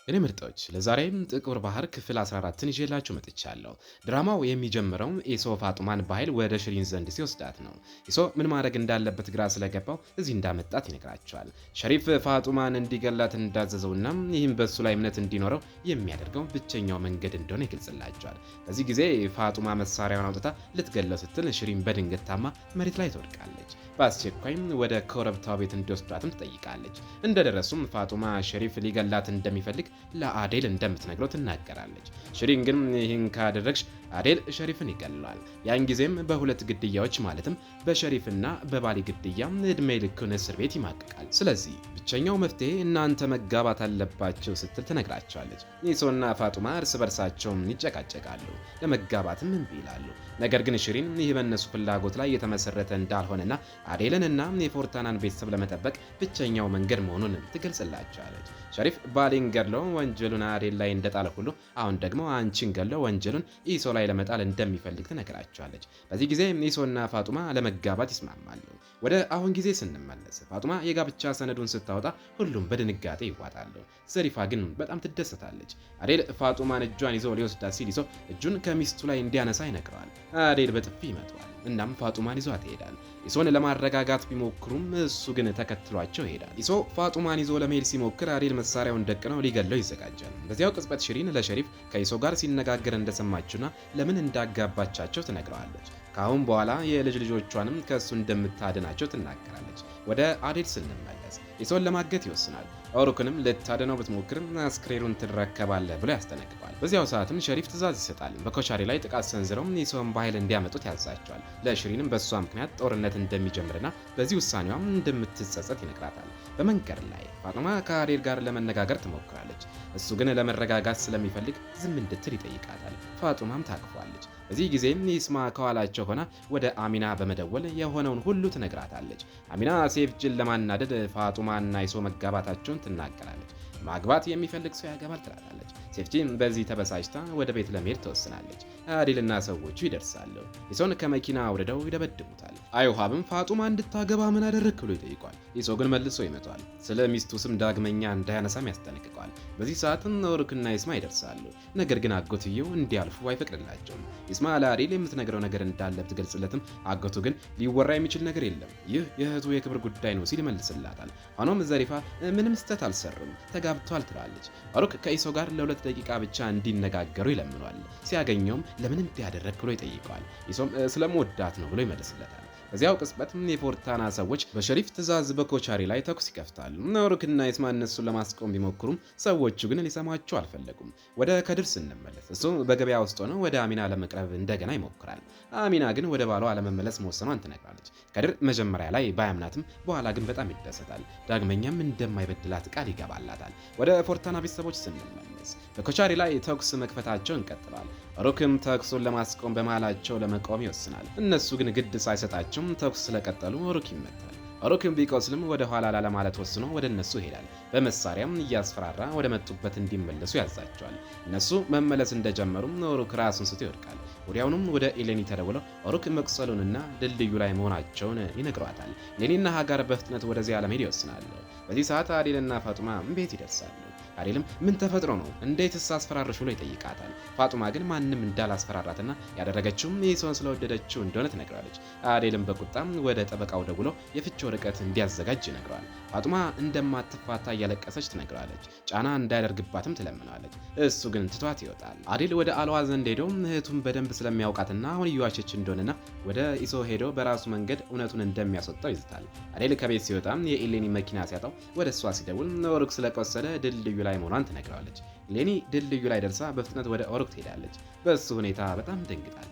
እኔ ምርጦች ለዛሬም ጥቁር ባህር ክፍል 14ን ይዤላችሁ መጥቻለሁ። ድራማው የሚጀምረው ኢሶ ፋጡማን በኃይል ወደ ሽሪን ዘንድ ሲወስዳት ነው። ኢሶ ምን ማድረግ እንዳለበት ግራ ስለገባው እዚህ እንዳመጣት ይነግራቸዋል። ሸሪፍ ፋጡማን እንዲገላት እንዳዘዘውና ይህም በሱ ላይ እምነት እንዲኖረው የሚያደርገው ብቸኛው መንገድ እንደሆነ ይገልጽላቸዋል። በዚህ ጊዜ ፋጡማ መሳሪያውን አውጥታ ልትገለው ስትል ሽሪን በድንገት ታማ መሬት ላይ ትወድቃለች። በአስቸኳይም ወደ ኮረብታው ቤት እንዲወስዷትም ትጠይቃለች። እንደደረሱም ፋጡማ ሸሪፍ ሊገላት እንደሚፈልግ ለአዴል እንደምትነግረው ትናገራለች። ሽሪን ግን ይህን ካደረግሽ አዴል ሸሪፍን ይገለዋል። ያን ጊዜም በሁለት ግድያዎች ማለትም በሸሪፍና በባሊ ግድያ እድሜ ልኩን እስር ቤት ይማቅቃል። ስለዚህ ብቸኛው መፍትሄ እናንተ መጋባት አለባቸው ስትል ትነግራቸዋለች። ኢሶና ፋጡማ እርስ በርሳቸው ይጨቃጨቃሉ፣ ለመጋባትም እምቢ ይላሉ። ነገር ግን ሽሪን ይህ በእነሱ ፍላጎት ላይ የተመሰረተ እንዳልሆነና አዴልንና የፎርታናን ቤተሰብ ለመጠበቅ ብቸኛው መንገድ መሆኑን ትገልጽላቸዋለች። ሸሪፍ ባሊን ገድሎ ወንጀሉን አዴል ላይ እንደጣለ ሁሉ አሁን ደግሞ አንቺን ገድሎ ወንጀሉን ኢሶ ላይ ለመጣል እንደሚፈልግ ትነግራቸዋለች። በዚህ ጊዜ ኢሶና ፋጡማ ለመጋባት ይስማማሉ። ወደ አሁን ጊዜ ስንመለስ ፋጡማ የጋብቻ ሰነዱን ስታወጣ ሁሉም በድንጋጤ ይዋጣሉ። ዘሪፋ ግን በጣም ትደሰታለች። አዴል ፋጡማን እጇን ይዞ ሊወስዳት ሲል ኢሶ እጁን ከሚስቱ ላይ እንዲያነሳ ይነግረዋል። አዴል በጥፊ ይመታዋል። እናም ፋጡማን ይዟት ይሄዳል። ኢሶን ለማረጋጋት ቢሞክሩም እሱ ግን ተከትሏቸው ይሄዳል። ኢሶ ፋጡማን ይዞ ለመሄድ ሲሞክር አዴል መሳሪያውን ደቅነው ሊገለው ይዘጋጃል። በዚያው ቅጽበት ሽሪን ለሸሪፍ ከኢሶ ጋር ሲነጋገር እንደሰማችና ለምን እንዳጋባቻቸው ትነግረዋለች። ከአሁን በኋላ የልጅ ልጆቿንም ከእሱ እንደምታድናቸው ትናገራለች። ወደ አዴል ስንመለስ ኢሶን ለማገት ይወስናል። ኦሩክንም ልታድነው ብትሞክርም አስክሬኑን ትረከባለህ ብሎ ያስጠነቅቋል። በዚያው ሰዓትም ሸሪፍ ትዕዛዝ ይሰጣል። በኮቻሪ ላይ ጥቃት ሰንዝረው ኢሶን በኃይል እንዲያመጡት ያዛቸዋል። ለሽሪንም በእሷ ምክንያት ጦርነት እንደሚጀምርና በዚህ ውሳኔዋም እንደምትጸጸት ይነግራታል። በመንገድ ላይ ፋጡማ ከአዴል ጋር ለመነጋገር ትሞክራለች። እሱ ግን ለመረጋጋት ስለሚፈልግ ዝም እንድትል ይጠይቃታል። ፋጡማም ታቅፏለች። በዚህ ጊዜም ይስማ ከኋላቸው ሆና ወደ አሚና በመደወል የሆነውን ሁሉ ትነግራታለች። አሚና ሴፍጅን ለማናደድ ፋጡማና ኢሶ መጋባታቸውን ትናገራለች። ማግባት የሚፈልግ ሰው ያገባል ትላታለች። ሴፍጂም በዚህ ተበሳጭታ ወደ ቤት ለመሄድ ትወስናለች። አዴልና ሰዎቹ ይደርሳሉ። ኢሶን ከመኪና አውርደው ይደበድቡታል። አዩሃብም ፋጡማ እንድታገባ ምን አደረግክ ብሎ ይጠይቋል። ኢሶ ግን መልሶ ይመቷል። ስለ ሚስቱ ስም ዳግመኛ እንዳያነሳም ያስጠነቅቀዋል። በዚህ ሰዓትም ኦሩክና ይስማ ይደርሳሉ። ነገር ግን አጎትየው እንዲያልፉ አይፈቅድላቸውም። ይስማ ለአዴል የምትነግረው ነገር እንዳለ ብትገልጽለትም አጎቱ ግን ሊወራ የሚችል ነገር የለም፣ ይህ የእህቱ የክብር ጉዳይ ነው ሲል ይመልስላታል። ሆኖም ዘሪፋ ምንም ስህተት አልሰሩም፣ ተጋብቷል ትላለች። ኦሩክ ከኢሶ ጋር ለ2 ደቂቃ ብቻ እንዲነጋገሩ ይለምኗል። ሲያገኘውም ለምን እንዲያደረግ ብሎ ይጠይቀዋል። ኢሶም ስለመወዳት ነው ብሎ ይመልስለታል። በዚያው ቅጽበት የፎርታና ሰዎች በሸሪፍ ትዕዛዝ በኮቻሪ ላይ ተኩስ ይከፍታሉ። ኦሩክና ይስማ እነሱን ለማስቆም ቢሞክሩም ሰዎቹ ግን ሊሰማቸው አልፈለጉም። ወደ ከድር ስንመለስ እሱ በገበያ ውስጥ ሆኖ ወደ አሚና ለመቅረብ እንደገና ይሞክራል። አሚና ግን ወደ ባሏ ለመመለስ መወሰኗን ትነግራለች። ከድር መጀመሪያ ላይ ባያምናትም በኋላ ግን በጣም ይደሰታል። ዳግመኛም እንደማይበድላት ቃል ይገባላታል። ወደ ፎርታና ቤተሰቦች ስንመለስ በኮቻሪ ላይ ተኩስ መክፈታቸውን ቀጥለዋል። ኦሩክም ተኩሱን ለማስቆም በመሃላቸው ለመቆም ይወስናል። እነሱ ግን ግድ ሳይሰጣቸው ተኩስ ስለቀጠሉ ኦሩክ ይመታል። ኦሩክም ቢቆስልም ወደ ኋላ ላለማለት ወስኖ ወደ እነሱ ይሄዳል። በመሳሪያም እያስፈራራ ወደ መጡበት እንዲመለሱ ያዛቸዋል። እነሱ መመለስ እንደጀመሩም ኦሩክ ራሱን ስቶ ይወድቃል። ወዲያውኑም ወደ ኢሌኒ ተደውለው ኦሩክ መቁሰሉንና ድልድዩ ላይ መሆናቸውን ይነግሯታል። ኢሌኒና ሃጋር በፍጥነት ወደዚያ ለመሄድ ይወስናሉ። በዚህ ሰዓት አዴልና ፋጡማ ቤት ይደርሳሉ። አዴልም ምን ተፈጥሮ ነው እንዴትስ አስፈራረሽ ብሎ ይጠይቃታል። ፋጡማ ግን ማንም እንዳላስፈራራትና ያደረገችውም ኢሶን ስለወደደችው እንደሆነ ትነግራለች። አዴልም በቁጣም ወደ ጠበቃው ደውሎ የፍቺ ወረቀት እንዲያዘጋጅ ይነግረዋል። ፋጡማ እንደማትፋታ እያለቀሰች ትነግራለች። ጫና እንዳያደርግባትም ትለምናለች። እሱ ግን ትቷት ይወጣል። አዴል ወደ አልዋ ዘንድ ሄዶ እህቱን በደንብ ስለሚያውቃትና አሁን እየዋሸች እንደሆነና ወደ ኢሶ ሄዶ በራሱ መንገድ እውነቱን እንደሚያስወጣው ይዝታል። አዴል ከቤት ሲወጣም የኢሌኒ መኪና ሲያጣው ወደ እሷ ሲደውል ኦሩክ ስለቆሰለ ድልድዩ ላይ መሆኗን ትነግረዋለች። ኢሌኒ ድልድዩ ላይ ደርሳ በፍጥነት ወደ ኦሩክ ትሄዳለች። በሱ ሁኔታ በጣም ደንግጣለች።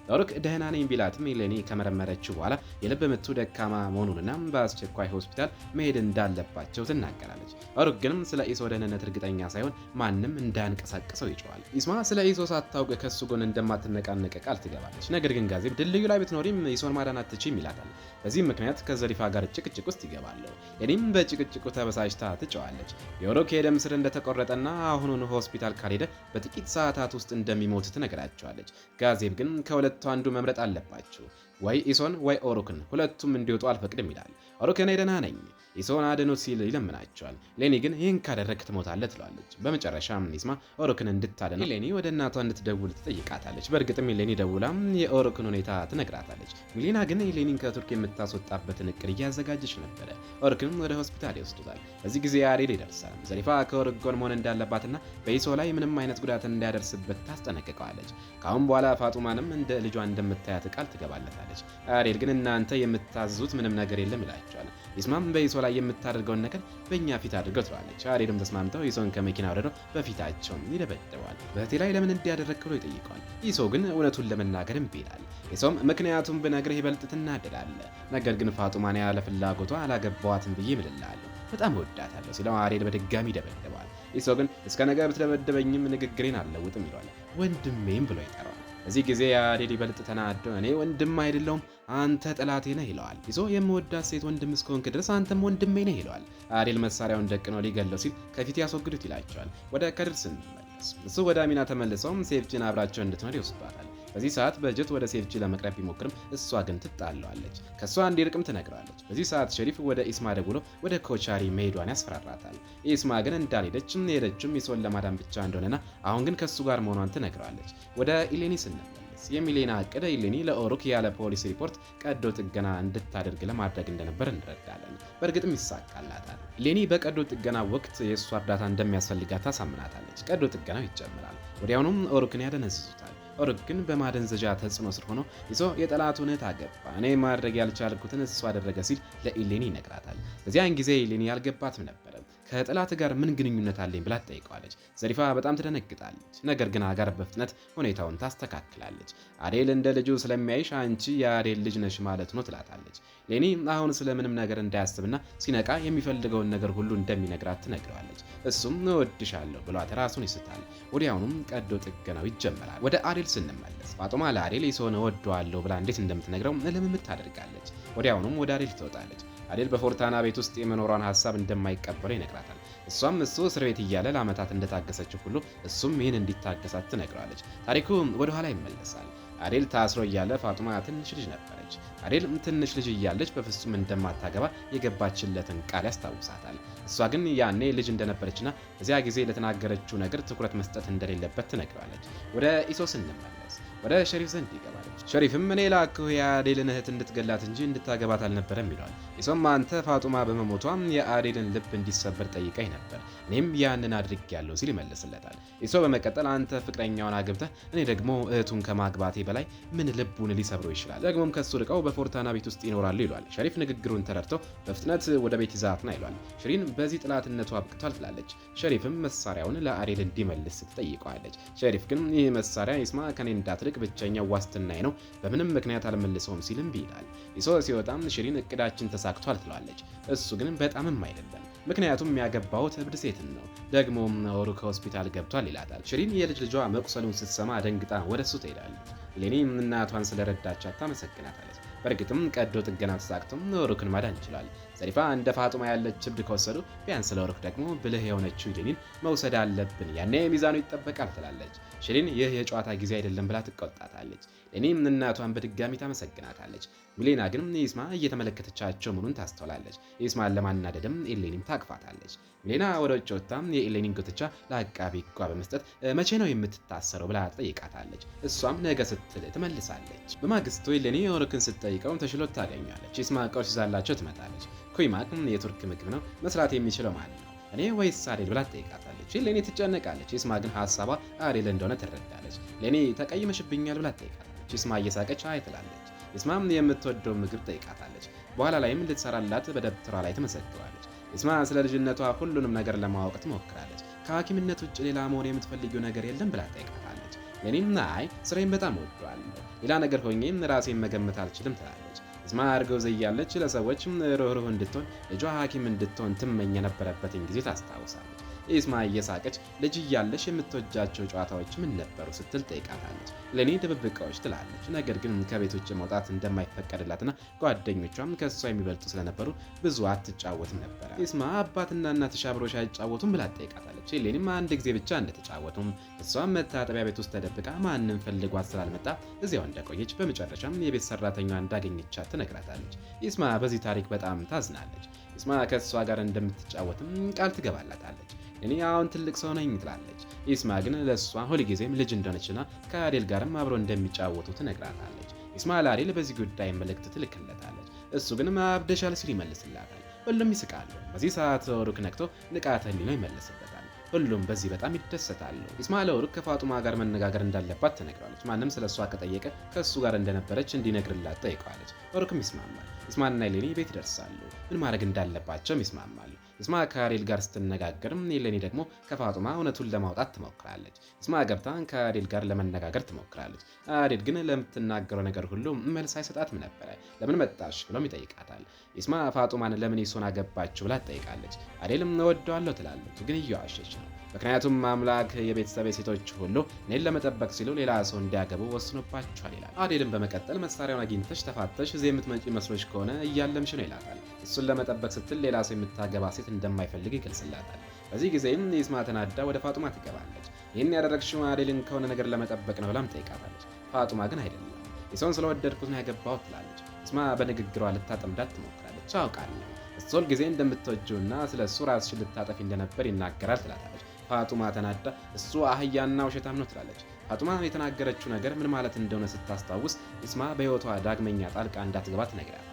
ኦሩክ ደህና ነኝ ቢላትም ኢሌኒ ከመረመረችው በኋላ የልብ ምቱ ደካማ መሆኑንና በአስቸኳይ ሆስፒታል መሄድ እንዳለባቸው ትናገራለች። ኦሩክ ግን ስለ ኢሶ ደህንነት እርግጠኛ ሳይሆን ማንም እንዳያንቀሳቅሰው ይጮዋል። ይስማ ስለ ኢሶ ሳታውቅ ከሱ ጎን እንደማትነቃነቅ ቃል ትገባለች። ነገር ግን ጋዜብ ድልድዩ ላይ ብትኖሪም ኢሶን ማዳን አትችይም ይላታል። በዚህም ምክንያት ከዘሪፋ ጋር ጭቅጭቅ ውስጥ ይገባሉ። እኔም በጭቅጭቁ ተበሳጭታ ትጨዋለች። የኦሩክ የደም ስር እንደተቆረጠና አሁኑን ሆስፒታል ካልሄደ በጥቂት ሰዓታት ውስጥ እንደሚሞት ትነግራቸዋለች። ጋዜብ ግን ከሁለቱ አንዱ መምረጥ አለባቸው፣ ወይ ኢሶን ወይ ኦሩክን፣ ሁለቱም እንዲወጡ አልፈቅድም ይላል። ኦሩክ እኔ ደህና ነኝ፣ ኢሶን አድኑት ሲል ይለምናቸዋል። ሌኒ ግን ይህን ካደረግክ ትሞታለህ ትለዋለች። በመጨረሻም ኢስማ ኦሮክን እንድታድነው ሌኒ ወደ እናቷ እንድትደውል ትጠይቃታለች። በእርግጥም ሌኒ ደውላ የኦሮክን ሁኔታ ትነግራታለች። ሚሊና ግን ሌኒን ከቱርክ የምታስወጣበትን እቅድ እያዘጋጀች ነበረ። ኦሮክን ወደ ሆስፒታል ይወስዱታል። በዚህ ጊዜ አዴል ይደርሳል። ዘሪፋ ከኦሮክ ጎን መሆን እንዳለባትና በኢሶ ላይ ምንም አይነት ጉዳት እንዳያደርስበት ታስጠነቅቀዋለች። ከአሁን በኋላ ፋጡማንም እንደ ልጇ እንደምታያት ቃል ትገባለታለች። አዴል ግን እናንተ የምታዙት ምንም ነገር የለም ይላቸዋል። ኢስማም በኢሶ ላይ የምታደርገውን ነገር በእኛ ፊት አድርገው ትለዋለች። አዴልም ተስማምተው ኢሶን ከመኪና ወርደው በፊታቸው ይደበድበዋል። በእህቴ ላይ ለምን እንዲያደረግ ብሎ ይጠይቀዋል። ኢሶ ግን እውነቱን ለመናገር እምቢ ይላል። ኢሶም ምክንያቱም ብነግርህ ይበልጥ ትናደዳለህ፣ ነገር ግን ፋጡማን ያለ ፍላጎቷ አላገባዋትም ብዬ እምልልሃለሁ፣ በጣም እወዳታለሁ ሲለው አዴል በድጋሚ ይደበድበዋል። ኢሶ ግን እስከ ነገ ብትደበድበኝም ንግግሬን አልለውጥም ይለዋል። ወንድሜም ብሎ ይጠራዋል። በዚህ ጊዜ አዴል ይበልጥ ተናዶ እኔ ወንድም አይደለሁም አንተ ጠላቴ ነህ ይለዋል። ኢሶ የምወዳት ሴት ወንድም እስከሆንክ ድረስ አንተም ወንድሜ ነህ ይለዋል። አዴል መሳሪያውን ደቅኖ ሊገለው ሲል ከፊት ያስወግዱት ይላቸዋል። ወደ ከድር ስንመለስ እሱ ወደ አሚና ተመልሰው ሴፍጂን አብራቸው እንድትኖር ይወስዷታል። በዚህ ሰዓት በጀት ወደ ሴፍጂ ለመቅረብ ቢሞክርም እሷ ግን ትጣለዋለች። ከእሷ እንዲርቅም ትነግረዋለች። በዚህ ሰዓት ሸሪፍ ወደ ኢስማ ደውሎ ወደ ኮቻሪ መሄዷን ያስፈራራታል። ኢስማ ግን እንዳልሄደችም የሄደችም ኢሶን ለማዳን ብቻ እንደሆነና አሁን ግን ከእሱ ጋር መሆኗን ትነግረዋለች። ወደ ኢሌኒ ስንመለስ የሚሌና እቅድ ኢሌኒ ለኦሮክ ያለ ፖሊስ ሪፖርት ቀዶ ጥገና እንድታደርግ ለማድረግ እንደነበር እንረዳለን። በእርግጥም ይሳካላታል። ኢሌኒ በቀዶ ጥገና ወቅት የእሷ እርዳታ እንደሚያስፈልጋት ታሳምናታለች። ቀዶ ጥገናው ይጀምራል። ወዲያውኑም ኦሮክን ያደነዝዙታል። ኦሮክ ግን በማደንዘዣ ተጽዕኖ ስር ሆኖ ኢሶ የጠላቱን እህት አገባ፣ እኔ ማድረግ ያልቻልኩትን እሱ አደረገ ሲል ለኢሌኒ ይነግራታል። በዚያን ጊዜ ኢሌኒ ያልገባትም ነበረ። ከጠላት ጋር ምን ግንኙነት አለኝ ብላ ትጠይቀዋለች። ዘሪፋ በጣም ትደነግጣለች። ነገር ግን አጋር በፍጥነት ሁኔታውን ታስተካክላለች። አዴል እንደ ልጁ ስለሚያይሽ አንቺ የአዴል ልጅ ነሽ ማለት ነው ትላታለች። ሌኒ አሁን ስለምንም ነገር እንዳያስብና ሲነቃ የሚፈልገውን ነገር ሁሉ እንደሚነግራት ትነግረዋለች። እሱም እወድሻለሁ ብሏት ራሱን ይስታል። ወዲያውኑም ቀዶ ጥገናው ይጀመራል። ወደ አዴል ስንመለስ ፋጡማ ለአዴል ኢሶን እወደዋለሁ ብላ እንዴት እንደምትነግረው ልምምድ ታደርጋለች። ወዲያውኑም ወደ አዴል ትወጣለች። አዴል በፎርታና ቤት ውስጥ የመኖሯን ሀሳብ እንደማይቀበለው ይነግራታል። እሷም እሱ እስር ቤት እያለ ለዓመታት እንደታገሰችው ሁሉ እሱም ይህን እንዲታገሳት ትነግረዋለች። ታሪኩ ወደ ኋላ ይመለሳል። አዴል ታስሮ እያለ ፋጡማ ትንሽ ልጅ ነበረች። አዴል ትንሽ ልጅ እያለች በፍጹም እንደማታገባ የገባችለትን ቃል ያስታውሳታል። እሷ ግን ያኔ ልጅ እንደነበረችና በዚያ ጊዜ ለተናገረችው ነገር ትኩረት መስጠት እንደሌለበት ትነግረዋለች። ወደ ኢሶ ስንመለስ ወደ ሸሪፍ ዘንድ ይገባለች። ሸሪፍም እኔ ላክሁ የአዴልን እህት እንድትገላት እንጂ እንድታገባት አልነበረም ይለዋል። ኢሶም አንተ ፋጡማ በመሞቷም የአዴልን ልብ እንዲሰበር ጠይቀኝ ነበር፣ እኔም ያንን አድርጌያለሁ ሲል ይመልስለታል። ኢሶ በመቀጠል አንተ ፍቅረኛውን አግብተህ እኔ ደግሞ እህቱን ከማግባቴ በላይ ምን ልቡን ሊሰብረው ይችላል? ደግሞም ከሱ ርቀው በፎርታና ቤት ውስጥ ይኖራሉ ይሏል። ሸሪፍ ንግግሩን ተረድተው በፍጥነት ወደ ቤት ይዛት ና ይሏል። ሽሪን በዚህ ጥላትነቱ አብቅቷል ትላለች። ሸሪፍም መሳሪያውን ለአዴል እንዲመልስ ትጠይቀዋለች። ሸሪፍ ግን ይህ መሳሪያ ኢስማ ከኔ እንዳትርቅ ብቸኛው ዋስትናዬ ነው፣ በምንም ምክንያት አልመልሰውም ሲል እምቢ ይላል። ኢሶ ሲወጣም ሽሪን እቅዳችን ተሳክቷል ትለዋለች። እሱ ግን በጣምም አይደለም፣ ምክንያቱም ያገባሁት እብድ ሴትን ነው፣ ደግሞም ኦሮክ ከሆስፒታል ገብቷል ይላታል። ሽሪን የልጅ ልጇ መቁሰሉን ስትሰማ ደንግጣ ወደ እሱ ትሄዳለች። ሌኒ እናቷን ስለረዳቻት ታመሰግናታለች። በእርግጥም ቀዶ ጥገና ተሳክቶም ኦሮክን ማዳን ይችላል። ዘሪፋ እንደ ፋጡማ ያለች እብድ ከወሰዱ ቢያንስ ለኦሮክ ደግሞ ብልህ የሆነችው ሌኒን መውሰድ አለብን፣ ያኔ ሚዛኑ ይጠበቃል ትላለች። ሽሪን ይህ የጨዋታ ጊዜ አይደለም ብላ ትቆጣታለች። ሌኒም እናቷን በድጋሚ ታመሰግናታለች። ሚሌና ግን ኢስማ እየተመለከተቻቸው መሆኑን ታስተውላለች። ኢስማን ለማናደድም ኤሌኒም ታቅፋታለች። ሚሌና ወደ ውጭ ወጥታም የኤሌኒን ጉትቻ ለአቃቤ ሕጓ በመስጠት መቼ ነው የምትታሰረው ብላ ትጠይቃታለች። እሷም ነገ ስትል ትመልሳለች። በማግስቱ ኤሌኒ ኦሮክን ስትጠይቀው ተሽሎት ታገኛለች። ኢስማ እቃዎች ይዛላቸው ትመጣለች። ኩይማክ የቱርክ ምግብ ነው፣ መስራት የሚችለው ማለት ነው እኔ ወይስ አዴል ብላ ትጠይቃታለች። ሌኒ ትጨነቃለች። ኢስማ ግን ሀሳቧ አዴል እንደሆነ ትረዳለች። ሌኒ ተቀይመሽብኛል ብላ ትጠይቃታለች። ኢስማ እየሳቀች አይ ትላለች። ኢስማም የምትወደው ምግብ ጠይቃታለች። በኋላ ላይም ልትሰራላት በደብተሯ ላይ ትመዘግባለች። ኢስማ ስለ ልጅነቷ ሁሉንም ነገር ለማወቅ ትሞክራለች። ከሐኪምነት ውጭ ሌላ መሆን የምትፈልጊው ነገር የለም ብላ ትጠይቃታለች። ሌኒም አይ ስራዬን በጣም እወደዋለሁ፣ ሌላ ነገር ሆኜም ራሴን መገመት አልችልም ትላለች። ኢስማ እርጉዝ እያለች ለሰዎች ርህሩህ እንድትሆን ልጇ ሐኪም እንድትሆን ትመኝ የነበረበትን ጊዜ ታስታውሳለች። ኢስማ እየሳቀች ልጅ እያለሽ የምትወጃቸው ጨዋታዎች ምን ነበሩ ስትል ጠይቃታለች። ሌኒ ድብብቆች ትላለች። ነገር ግን ከቤት ውጭ መውጣት እንደማይፈቀድላትና ጓደኞቿም ከእሷ የሚበልጡ ስለነበሩ ብዙ አትጫወትም ነበረ። ኢስማ አባትና እናትሽ አብረውሽ አይጫወቱም ብላ ጠይቃታለች። ሌኒም አንድ ጊዜ ብቻ እንደተጫወቱም እሷም መታጠቢያ ቤት ውስጥ ተደብቃ ማንም ፈልጓት ስላልመጣ እዚያው እንደቆየች በመጨረሻም የቤት ሰራተኛዋ እንዳገኘቻት ትነግራታለች። ኢስማ በዚህ ታሪክ በጣም ታዝናለች። ኢስማ ከእሷ ጋር እንደምትጫወትም ቃል ትገባላታለች። እኔ አሁን ትልቅ ሰው ነኝ ትላለች። ኢስማ ግን ለእሷ ሁልጊዜም ልጅ እንደሆነችና ከአዴል ጋርም አብሮ እንደሚጫወቱ ትነግራታለች። ኢስማ ለአዴል በዚህ ጉዳይ መልእክት ትልክለታለች። እሱ ግን አብደሻል ሲል ይመልስላታል። ሁሉም ይስቃሉ። በዚህ ሰዓት ኦሩክ ነቅቶ ንቃተ ህሊናው ይመለስበታል። ሁሉም በዚህ በጣም ይደሰታሉ። ኢስማ ለኦሩክ ከፋጡማ ጋር መነጋገር እንዳለባት ትነግረዋለች። ማንም ስለ እሷ ከጠየቀ ከእሱ ጋር እንደነበረች እንዲነግርላት ጠይቀዋለች። ኦሩክም ይስማማል። ኢስማና ኤሌኒ ቤት ይደርሳሉ። ምን ማድረግ እንዳለባቸውም ይስማማሉ። ኢስማ ከአዴል ጋር ስትነጋገርም ኤሌኒ ደግሞ ከፋጡማ እውነቱን ለማውጣት ትሞክራለች። ኢስማ ገብታ ከአዴል ጋር ለመነጋገር ትሞክራለች። አዴል ግን ለምትናገረው ነገር ሁሉ መልስ አይሰጣትም ነበረ። ለምን መጣሽ ብሎም ይጠይቃታል። ኢስማ ፋጡማን ለምን ኢሶን አገባችሁ ብላ ትጠይቃለች። አዴልም እወደዋለሁ ትላለች፣ ግን እየዋሸች ነው። ምክንያቱም አምላክ የቤተሰብ ሴቶች ሁሉ እኔን ለመጠበቅ ሲሉ ሌላ ሰው እንዲያገቡ ወስኖባቸዋል ይላል። አዴልም በመቀጠል መሳሪያውን አግኝተሽ ተፋተሽ እዚህ የምትመጪ መስሎች ከሆነ እያለምሽ ነው ይላታል። እሱን ለመጠበቅ ስትል ሌላ ሰው የምታገባ ሴት እንደማይፈልግ ይገልጽላታል። በዚህ ጊዜም ኢስማ ተናዳ ወደ ፋጡማ ትገባለች። ይህን ያደረግሽው አዴልን ከሆነ ነገር ለመጠበቅ ነው ብላም ጠይቃታለች። ፋጡማ ግን አይደለም ኢሶን ስለወደድኩት ነው ያገባሁት ትላለች። ኢስማ በንግግሯ ልታጠምዳት ትሞክራለች። አውቃለሁ እሱ ሁልጊዜ እንደምትወጂውና ስለ እሱ ራስሽን ልታጠፊ እንደነበር ይናገራል ትላታለች። ፋጡማ ተናዳ እሱ አህያና ውሸታም ነው ትላለች። ፋጡማ የተናገረችው ነገር ምን ማለት እንደሆነ ስታስታውስ ኢስማ በሕይወቷ ዳግመኛ ጣልቃ እንዳትገባ ትነግራታለች።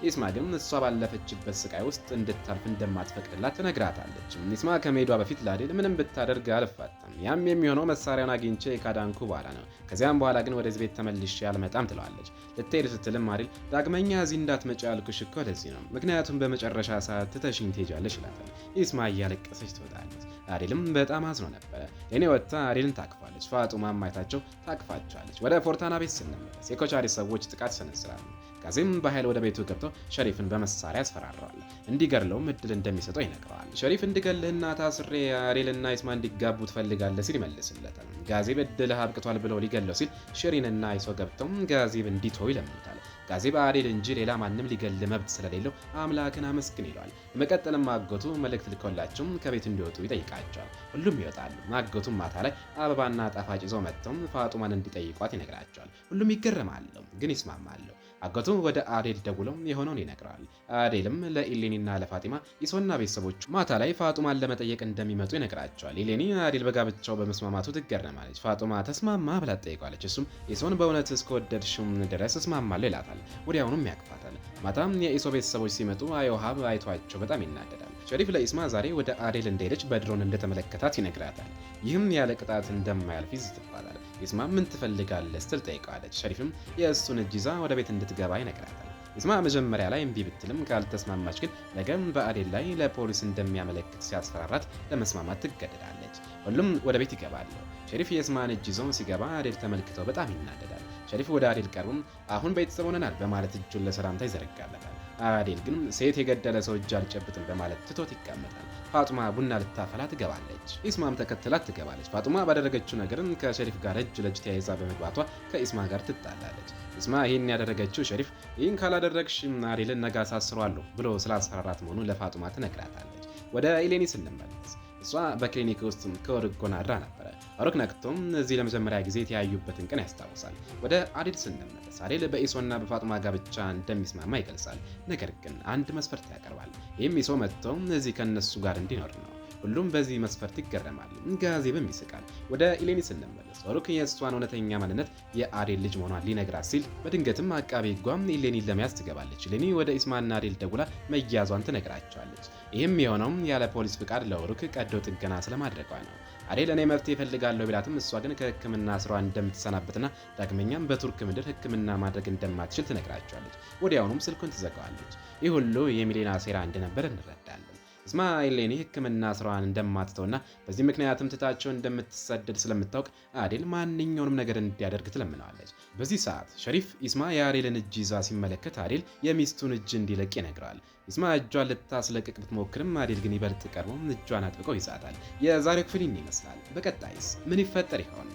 ኢስማ ግን እሷ ባለፈችበት ስቃይ ውስጥ እንድታልፍ እንደማትፈቅድላት ትነግራታለች። ኢስማ ከመሄዷ በፊት ለአዴል ምንም ብታደርግ አልፋታም፣ ያም የሚሆነው መሳሪያውን አግኝቼ ካዳንኩ በኋላ ነው። ከዚያም በኋላ ግን ወደዚህ ቤት ተመልሼ አልመጣም ትለዋለች። ልትሄድ ስትልም አዴል ዳግመኛ እዚህ እንዳትመጪ ያልኩሽ እኮ ለዚህ ነው፣ ምክንያቱም በመጨረሻ ሰዓት ትተሽኝ ትሄጃለሽ ይላታል። ኢስማ እያለቀሰች ትወጣለች። አዴልም በጣም አዝኖ ነበረ። እኔ ወጥታ አዴልን ታቅፋለች። ፋጡማ ማየታቸው ታቅፋቸዋለች። ወደ ፎርታና ቤት ስንመለስ የኮቻሪ ሰዎች ጥቃት ሰነዝራሉ። ካዚም በኃይል ወደ ቤቱ ገብቶ ሸሪፍን በመሳሪያ ያስፈራረዋል። እንዲገድለውም እድል እንደሚሰጠው ይነግረዋል። ሸሪፍ እንድገልህና ታስሬ አዴልና ኢስማ እንዲጋቡ ትፈልጋለህ ሲል ይመልስለታል። ጋዚብ እድልህ አብቅቷል ብለው ሊገለው ሲል ሽሪንና ኢሶ ገብተው ጋዚብ እንዲተው ይለምኑታል። ጋዚብ አዴል እንጂ ሌላ ማንም ሊገል መብት ስለሌለው አምላክን አመስግን ይለዋል። በመቀጠልም አጎቱ መልእክት ልኮላቸው ከቤት እንዲወጡ ይጠይቃቸዋል። ሁሉም ይወጣሉ። አጎቱም ማታ ላይ አበባና ጣፋጭ ይዘው መጥተው ፋጡማን እንዲጠይቋት ይነግራቸዋል። ሁሉም ይገረማሉ፣ ግን ይስማማሉ። አጎቱ ወደ አዴል ደውለው የሆነውን ይነግረዋል። አዴልም ለኢሌኒና ለፋጢማ ኢሶና ቤተሰቦቹ ማታ ላይ ፋጡማን ለመጠየቅ እንደሚመጡ ይነግራቸዋል። ኢሌኒ አዴል በጋብቻው በመስማማቱ ትገረማለች። ፋጡማ ተስማማ ብላ ትጠይቋለች። እሱም ኢሶን በእውነት እስከወደድሽም ድረስ እስማማለሁ ይላታል። ወዲያውኑም ያቅፋታል። ማታም የኢሶ ቤተሰቦች ሲመጡ አዮሃብ አይቷቸው በጣም ይናደዳል። ሸሪፍ ለኢስማ ዛሬ ወደ አዴል እንደሄደች በድሮን እንደተመለከታት ይነግራታል። ይህም ያለ ቅጣት እንደማያልፍ ይዝትባታል። ኢስማ ምን ትፈልጋለህ ስትል ጠይቀዋለች። ሸሪፍም የእሱን እጅ ይዛ ወደ ቤት እንድትገባ ይነግራታል። ኢስማ መጀመሪያ ላይ እምቢ ብትልም ካልተስማማች ግን ነገም በአዴል ላይ ለፖሊስ እንደሚያመለክት ሲያስፈራራት ለመስማማት ትገደዳለች። ሁሉም ወደ ቤት ይገባሉ። ሸሪፍ የኢስማን እጅ ይዞ ሲገባ አዴል ተመልክተው በጣም ይናደዳል። ሸሪፍ ወደ አዴል ቀርቦም አሁን ቤተሰብ ሆነናል በማለት እጁን ለሰላምታ ይዘረጋለታል። አዴል ግን ሴት የገደለ ሰው እጅ አልጨብጥም በማለት ትቶት ይቀመጣል። ፋጡማ ቡና ልታፈላ ትገባለች። ኢስማም ተከትላት ትገባለች። ፋጡማ ባደረገችው ነገርም ከሸሪፍ ጋር እጅ ለእጅ ተያይዛ በመግባቷ ከኢስማ ጋር ትጣላለች። ኢስማ ይህን ያደረገችው ሸሪፍ ይህን ካላደረግሽ አዴልን ነገ አሳስረዋለሁ ብሎ ስላስፈራራት መሆኑን ለፋጡማ ትነግራታለች። ወደ ኢሌኒ ስንመለስ እሷ በክሊኒክ ውስጥ ከኦሩክ ጎን አድራ ነበረ። ኦሩክ ነቅቶም እዚህ ለመጀመሪያ ጊዜ የተያዩበትን ቀን ያስታውሳል። ወደ አዴል ስንመለስ አዴል በኢሶና በፋጡማ ጋብቻ እንደሚስማማ ይገልጻል። ነገር ግን አንድ መስፈርት ያቀርባል። ይህም ኢሶ መጥቶ እዚህ ከነሱ ጋር እንዲኖር ነው። ሁሉም በዚህ መስፈርት ይገረማሉ። ጋዚብም ይስቃል። ወደ ኢሌኒ ስንመለስ ኦሩክ የእሷን እውነተኛ ማንነት የአዴል ልጅ መሆኗን ሊነግራት ሲል በድንገትም አቃቤ ሕጓም ኢሌኒን ለመያዝ ትገባለች። ኢሌኒ ወደ ኢስማና አዴል ደውላ መያዟን ትነግራቸዋለች። ይህም የሆነው ያለ ፖሊስ ፍቃድ ለኦሩክ ቀዶ ጥገና ስለማድረጓ ነው። አዴል እኔ መፍትሄ እፈልጋለሁ ቢላትም እሷ ግን ከሕክምና ስሯ እንደምትሰናበትና ዳግመኛም በቱርክ ምድር ሕክምና ማድረግ እንደማትችል ትነግራቸዋለች። ወዲያውኑም ስልኩን ትዘጋዋለች። ይህ ሁሉ የሚሌና ሴራ እንደነበር እንረዳለን። ኢስማ ኢሌኒ ሕክምና ስራዋን እንደማትተውና በዚህ ምክንያትም ትታቸው እንደምትሰደድ ስለምታውቅ አዴል ማንኛውንም ነገር እንዲያደርግ ትለምነዋለች። በዚህ ሰዓት ሸሪፍ ኢስማ የአዴልን እጅ ይዛ ሲመለከት አዴል የሚስቱን እጅ እንዲለቅ ይነግረዋል። ኢስማ እጇን ልታስለቅቅ ብትሞክርም አዴል ግን ይበልጥ ቀርቦ እጇን አጥብቀው ይዛታል። የዛሬው ክፍል ይመስላል። በቀጣይስ ምን ይፈጠር ይሆን?